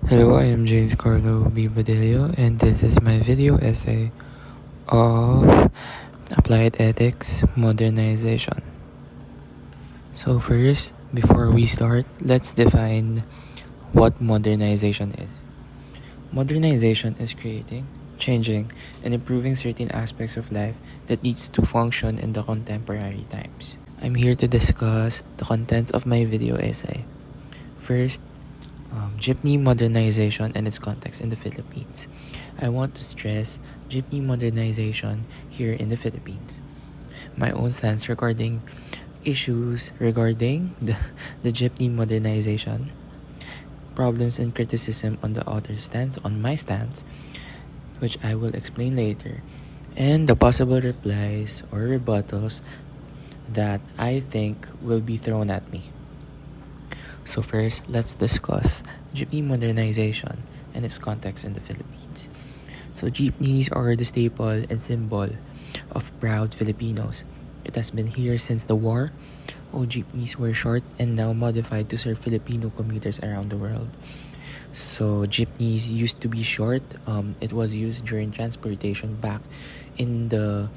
Hello, I am James Carlo B. Badillo, and this is my video essay of Applied Ethics Modernization. So first, before we start, let's define what modernization is. Modernization is creating, changing, and improving certain aspects of life that needs to function in the contemporary times. I'm here to discuss the contents of my video essay. First, jeepney modernization and its context in the Philippines. I want to stress jeepney modernization here in the Philippines. My own stance regarding issues regarding the jeepney modernization, problems and criticism on the author's stance, on my stance, which I will explain later, and the possible replies or rebuttals that I think will be thrown at me. So first, let's discuss jeepney modernization and its context in the Philippines. So jeepneys are the staple and symbol of proud Filipinos. It has been here since the war. Old jeepneys were short and now modified to serve Filipino commuters around the world. So jeepneys used to be short. It was used during transportation back in the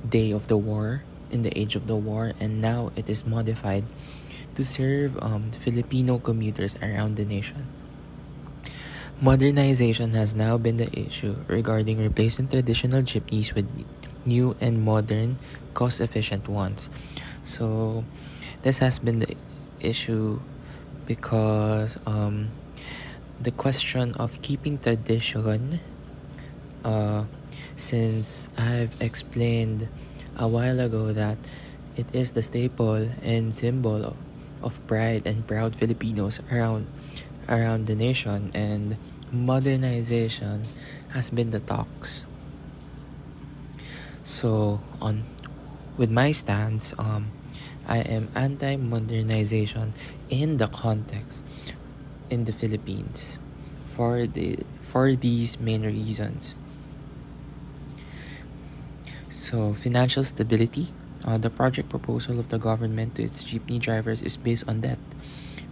day of the war, in the age of the war, and now it is modified to serve Filipino commuters around the nation. Modernization has now been the issue regarding replacing traditional jeepneys with new and modern, cost-efficient ones. So this has been the issue because the question of keeping tradition, since I've explained a while ago that it is the staple and symbol of pride and proud Filipinos around the nation, and modernization has been the talks. So with my stance, I am anti-modernization in the context in the Philippines for these main reasons. So financial stability. The project proposal of the government to its jeepney drivers is based on that,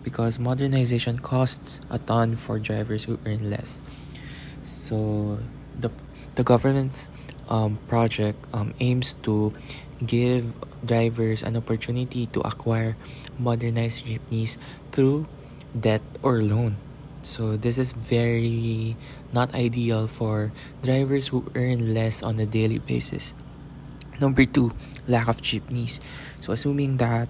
because modernization costs a ton for drivers who earn less. So the government's project aims to give drivers an opportunity to acquire modernized jeepneys through debt or loan. So this is very not ideal for drivers who earn less on a daily basis. Number 2, lack of jeepneys. So assuming that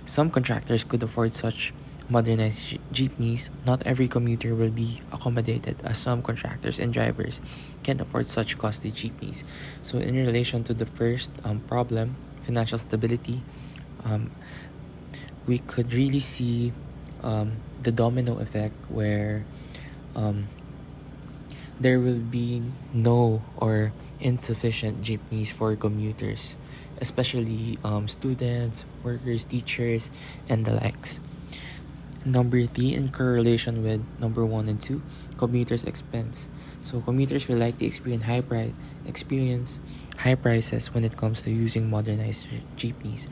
some contractors could afford such modernized jeepneys, not every commuter will be accommodated, as some contractors and drivers can't afford such costly jeepneys. So in relation to the first problem, financial stability, we could really see the domino effect where there will be no or insufficient jeepneys for commuters, especially students, workers, teachers, and the likes. Number 3, in correlation with number 1 and 2, commuters' expense. So commuters will likely experience high prices when it comes to using modernized jeepneys.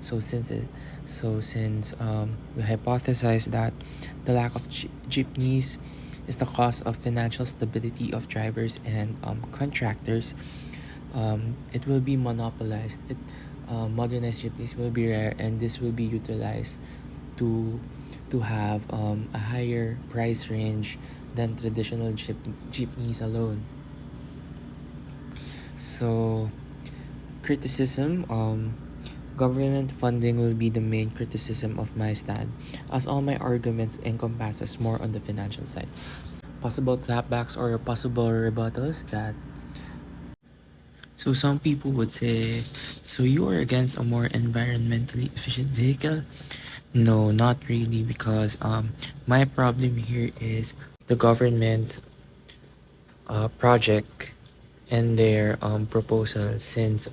So since we hypothesize that the lack of jeepneys is the cause of financial stability of drivers and contractors, it will be monopolized. Modernized jeepneys will be rare, and this will be utilized to have a higher price range than traditional jeepneys alone. So criticism, government funding will be the main criticism of my stand, as all my arguments encompasses more on the financial side. Possible clapbacks or possible rebuttals that. So some people would say, so you are against a more environmentally efficient vehicle? No, not really, because my problem here is the government project and their proposal, since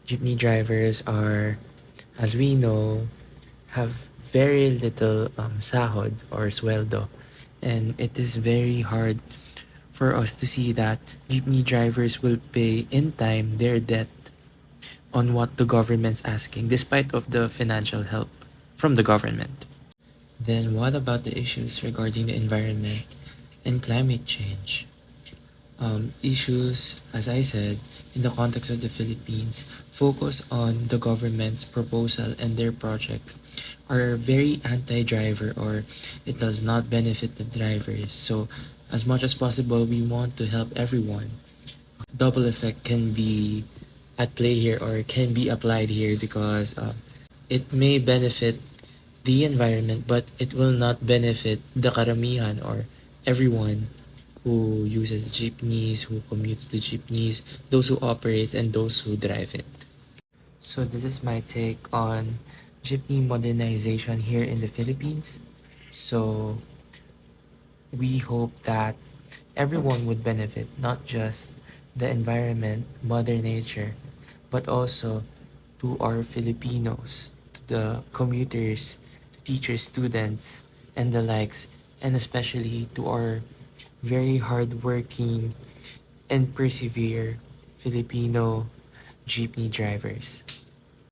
jeepney drivers are, as we know, have very little sahod or sweldo, and it is very hard for us to see that jeepney drivers will pay in time their debt on what the government's asking, despite of the financial help from the government. Then what about the issues regarding the environment? and climate change. Issues, as I said, in the context of the Philippines, focus on the government's proposal and their project are very anti-driver, or it does not benefit the drivers. So as much as possible, we want to help everyone. Double effect can be at play here, or can be applied here, because it may benefit the environment, but it will not benefit the karamihan, or everyone who uses jeepneys, who commutes the jeepneys, those who operate, and those who drive it. So this is my take on jeepney modernization here in the Philippines. So we hope that everyone would benefit, not just the environment, Mother Nature, but also to our Filipinos, to the commuters, to teachers, students, and the likes, and especially to our very hardworking and persevere Filipino jeepney drivers.